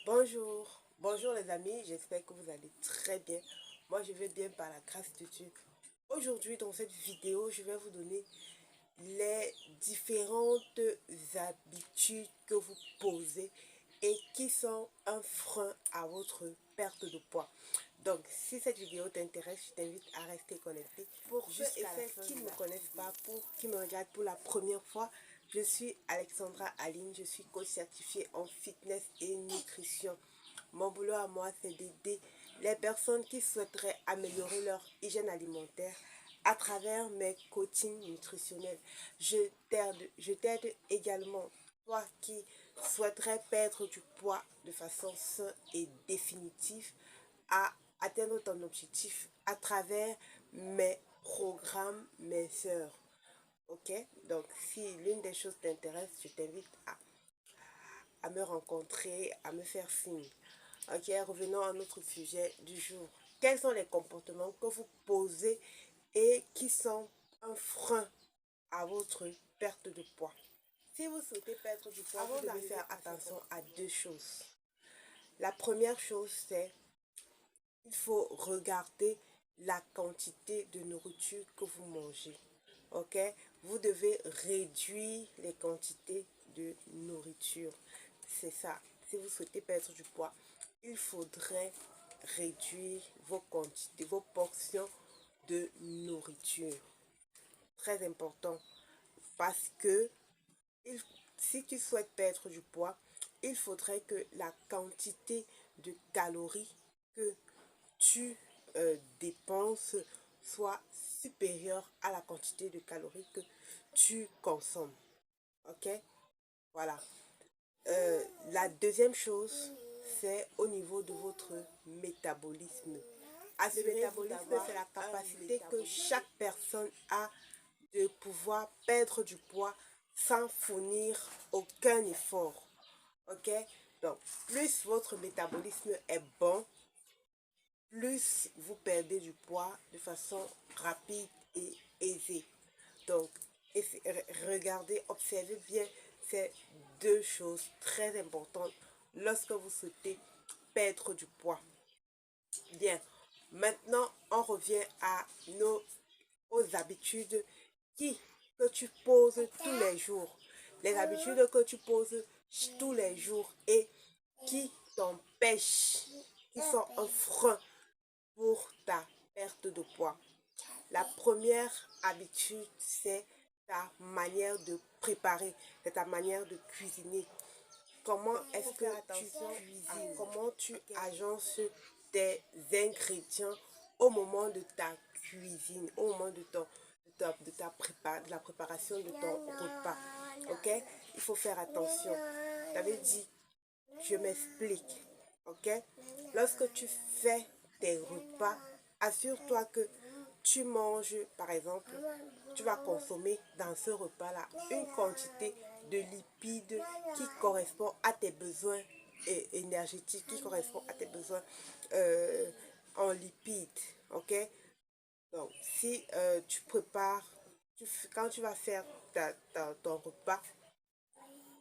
Bonjour les amis, j'espère que vous allez très bien. Moi je vais bien par la grâce de Dieu. Aujourd'hui dans cette vidéo, je vais vous donner les différentes habitudes que vous posez et qui sont un frein à votre perte de poids. Donc si cette vidéo t'intéresse, je t'invite à rester connecté. Pour ceux et celles qui ne me connaissent pas, qui me regardent pour la première fois, je suis Alexandra Aline, je suis coach certifiée en fitness et nutrition. Mon boulot à moi, c'est d'aider les personnes qui souhaiteraient améliorer leur hygiène alimentaire à travers mes coachings nutritionnels. Je t'aide également, toi qui souhaiterais perdre du poids de façon saine et définitive, à atteindre ton objectif à travers mes programmes, mes heures. Ok? Donc, si l'une des choses t'intéresse, je t'invite à me rencontrer, à me faire signe. Ok, revenons à notre sujet du jour. Quels sont les comportements que vous posez et qui sont un frein à votre perte de poids? Si vous souhaitez perdre du poids, vous devez faire attention à deux choses. La première chose, c'est il faut regarder la quantité de nourriture que vous mangez. Ok? Vous devez réduire les quantités de nourriture. C'est ça. Si vous souhaitez perdre du poids, il faudrait réduire vos quantités, vos portions de nourriture. Très important. Parce que si tu souhaites perdre du poids, il faudrait que la quantité de calories que tu dépenses soit supérieure à la quantité de calories que tu consommes. Ok? Voilà. La deuxième chose, c'est au niveau de votre métabolisme. Le métabolisme, c'est la capacité que chaque personne a de pouvoir perdre du poids sans fournir aucun effort. Ok? Donc, plus votre métabolisme est bon, plus vous perdez du poids de façon rapide et aisée. Donc, regardez, observez bien ces deux choses très importantes lorsque vous souhaitez perdre du poids. Bien, maintenant on revient à aux habitudes que tu poses tous les jours. Les habitudes que tu poses tous les jours et qui t'empêchent, qui sont un frein pour ta perte de poids. La première habitude, c'est ta manière de préparer, c'est ta manière de cuisiner. Comment est-ce que tu cuisines? Comment tu agences tes ingrédients au moment de ta cuisine, au moment de la préparation de ton repas. Ok? Il faut faire attention. J'avais dit, je m'explique. Ok? Lorsque tu fais tes repas, assure-toi que tu manges, par exemple, tu vas consommer dans ce repas-là une quantité de lipides qui correspond à tes besoins énergétiques, qui correspond à tes besoins en lipides. Ok? Donc, si tu prépares, quand tu vas faire ton repas,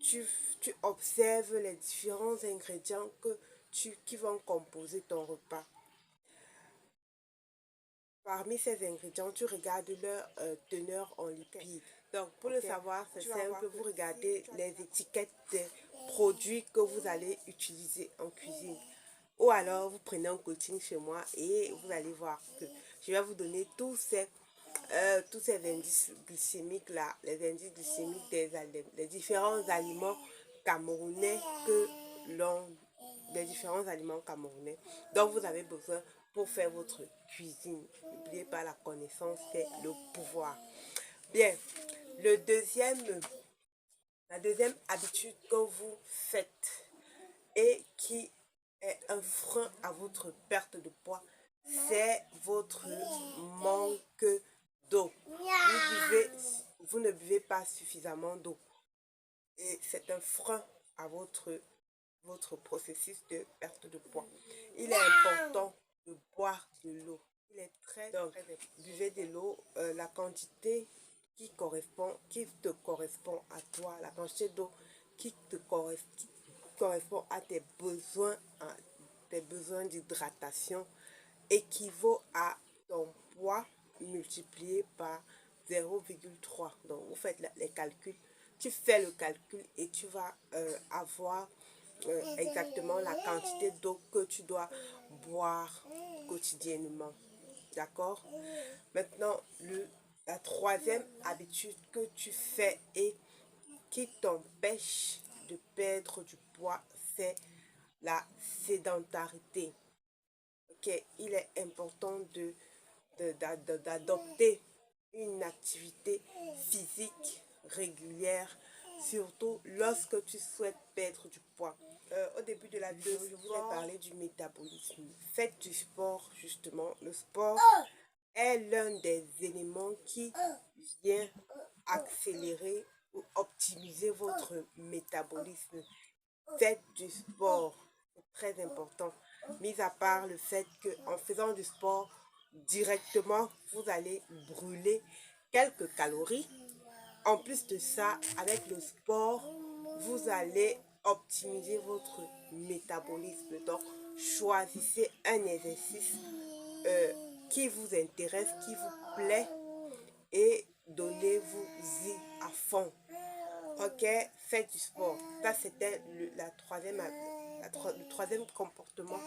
tu, tu observes les différents ingrédients qui vont composer ton repas. Parmi ces ingrédients, tu regardes leur teneur en lipides. Donc, pour le savoir, c'est simple, vous regardez les étiquettes des produits que vous allez utiliser en cuisine. Ou alors, vous prenez un coaching chez moi et vous allez voir que je vais vous donner tous ces indices glycémiques là, les indices glycémiques des différents aliments camerounais des différents aliments camerounais dont vous avez besoin pour faire votre cuisine. N'oubliez pas, la connaissance, c'est le pouvoir. Bien, la deuxième habitude que vous faites et qui est un frein à votre perte de poids, c'est votre manque d'eau. Vous ne buvez pas suffisamment d'eau. Et c'est un frein à votre processus de perte de poids. Il est important de boire de l'eau. Il est très buvez de l'eau, la quantité qui te correspond à toi, la quantité d'eau qui te correspond, correspond à tes besoins d'hydratation équivaut à ton poids multiplié par 0,3. Donc, vous faites les calculs. Tu fais le calcul et tu vas avoir exactement la quantité d'eau que tu dois boire quotidiennement. D'accord? Maintenant, la troisième habitude que tu fais et qui t'empêche de perdre du poids, c'est la sédentarité. Ok, il est important d'adopter une activité physique régulière, surtout lorsque tu souhaites perdre du poids. Au début de la vidéo, je vous ai parlé du métabolisme. Faites du sport, justement. Le sport est l'un des éléments qui vient accélérer ou optimiser votre métabolisme. Faites du sport, c'est très important. Mis à part le fait qu'en faisant du sport, directement, vous allez brûler quelques calories. En plus de ça, avec le sport, vous allez optimiser votre métabolisme. Donc, choisissez un exercice qui vous intéresse, qui vous plaît et donnez-vous-y à fond. Ok, faites du sport. Ça, c'était le troisième comportement.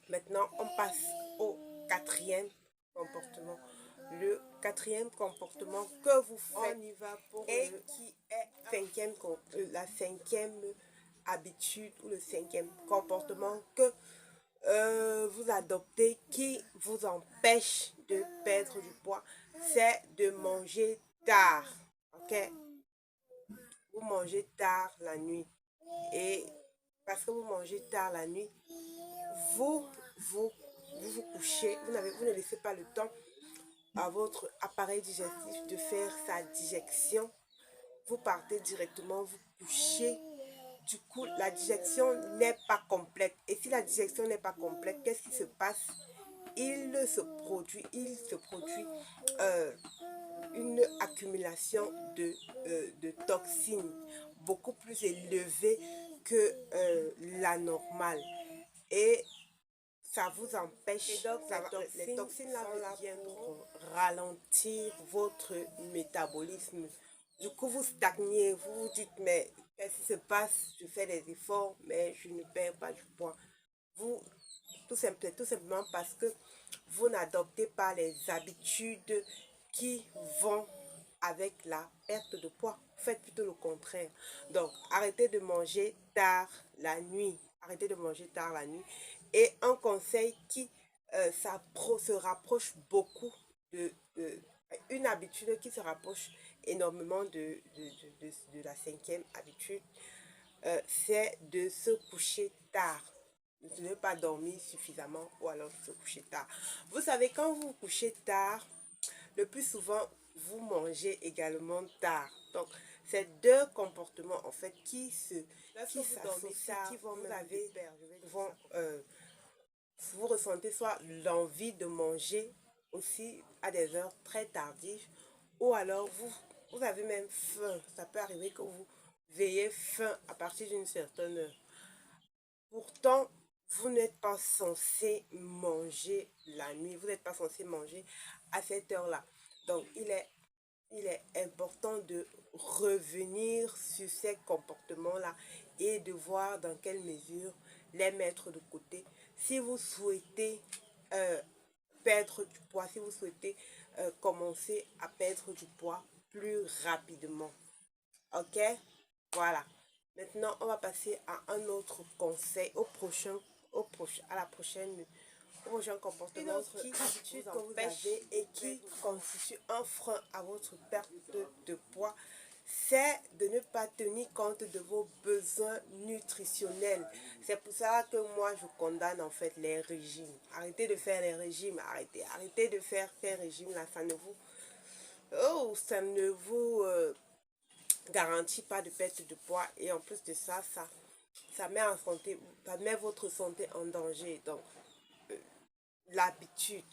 Maintenant, on passe au quatrième comportement. Le quatrième comportement que vous faites, on y va pour et qui est la cinquième habitude ou le cinquième comportement que vous adoptez qui vous empêche de perdre du poids, c'est de manger tard. Ok, vous mangez tard la nuit et parce que vous mangez tard la nuit, vous vous couchez, vous ne laissez pas le temps à votre appareil digestif de faire sa digestion. Vous partez directement, vous couchez. Du coup, la digestion n'est pas complète. Et si la digestion n'est pas complète, qu'est-ce qui se passe? Il se produit une accumulation de toxines beaucoup plus élevée que la normale. Et ça vous empêche, les toxines là viendront ralentir votre métabolisme. Du coup, vous stagnez, vous vous dites, mais qu'est-ce qui se passe? Je fais des efforts, mais je ne perds pas du poids. Vous, tout simplement parce que vous n'adoptez pas les habitudes qui vont avec la perte de poids. Faites plutôt le contraire. Donc, arrêtez de manger tard la nuit. Arrêtez de manger tard la nuit. Et un conseil qui se rapproche beaucoup une habitude qui se rapproche énormément de la cinquième habitude, c'est de se coucher tard. De ne pas dormir suffisamment ou alors de se coucher tard. Vous savez, quand vous vous couchez tard, le plus souvent, vous mangez également tard. Donc, c'est deux comportements en fait qui s'associent, vous ressentez soit l'envie de manger aussi à des heures très tardives ou alors vous avez même faim. Ça peut arriver que vous ayez faim à partir d'une certaine heure. Pourtant, vous n'êtes pas censé manger la nuit. Vous n'êtes pas censé manger à cette heure-là. Donc, il est important de revenir sur ces comportements-là et de voir dans quelle mesure les mettre de côté. Si vous souhaitez perdre du poids, si vous souhaitez commencer à perdre du poids plus rapidement. Ok? Voilà. Maintenant, on va passer à un autre conseil, au prochain comportement qui vous empêche et qui constitue un frein à votre perte de poids, c'est de ne pas tenir compte de vos besoins nutritionnels. C'est pour ça que moi je condamne en fait les régimes. Arrêtez de faire les régimes, arrêtez de faire ces régimes là, ça ne vous garantit pas de perte de poids et en plus de ça, ça met votre santé en danger. Donc l'habitude,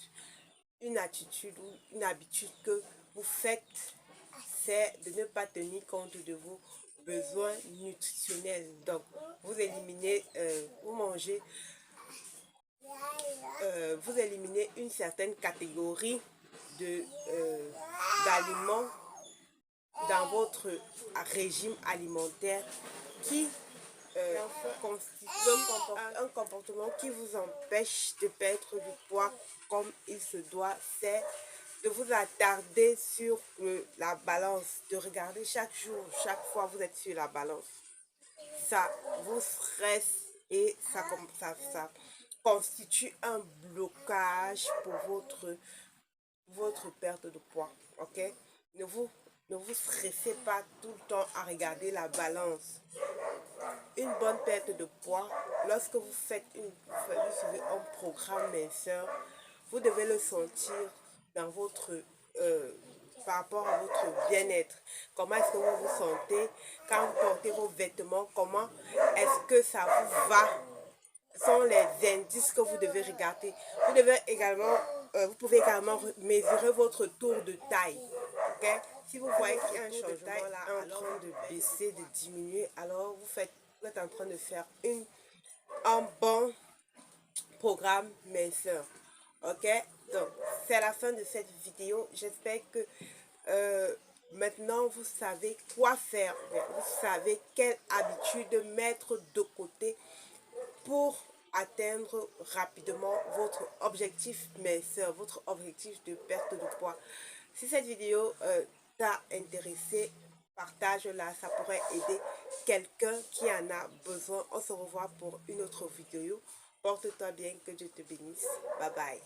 une habitude que vous faites, c'est de ne pas tenir compte de vos besoins nutritionnels. Donc, vous éliminez, vous éliminez une certaine catégorie d'aliments dans votre régime alimentaire qui constitue un comportement qui vous empêche de perdre du poids comme il se doit. C'est de vous attarder sur la balance, de regarder chaque jour, chaque fois vous êtes sur la balance. Ça vous stresse et ça constitue un blocage pour votre perte de poids. Ok? Ne vous stressez pas tout le temps à regarder la balance. Une bonne perte de poids, lorsque vous suivez un programme minceur, vous devez le sentir dans votre par rapport à votre bien-être. Comment est-ce que vous vous sentez quand vous portez vos vêtements? Comment est-ce que ça vous va? Ce sont les indices que vous devez regarder. Vous pouvez également mesurer votre tour de taille. Okay? Si vous voyez qu'il y a un changement là en train de baisser, de diminuer, alors vous êtes en train de faire un bon programme minceur. Ok, donc c'est la fin de cette vidéo. J'espère que maintenant vous savez quoi faire. Vous savez quelle habitude mettre de côté pour atteindre rapidement votre objectif minceur, votre objectif de perte de poids. Si cette vidéo t'a intéressé, partage-la, ça pourrait aider quelqu'un qui en a besoin. On se revoit pour une autre vidéo. Porte-toi bien, que Dieu te bénisse. Bye bye.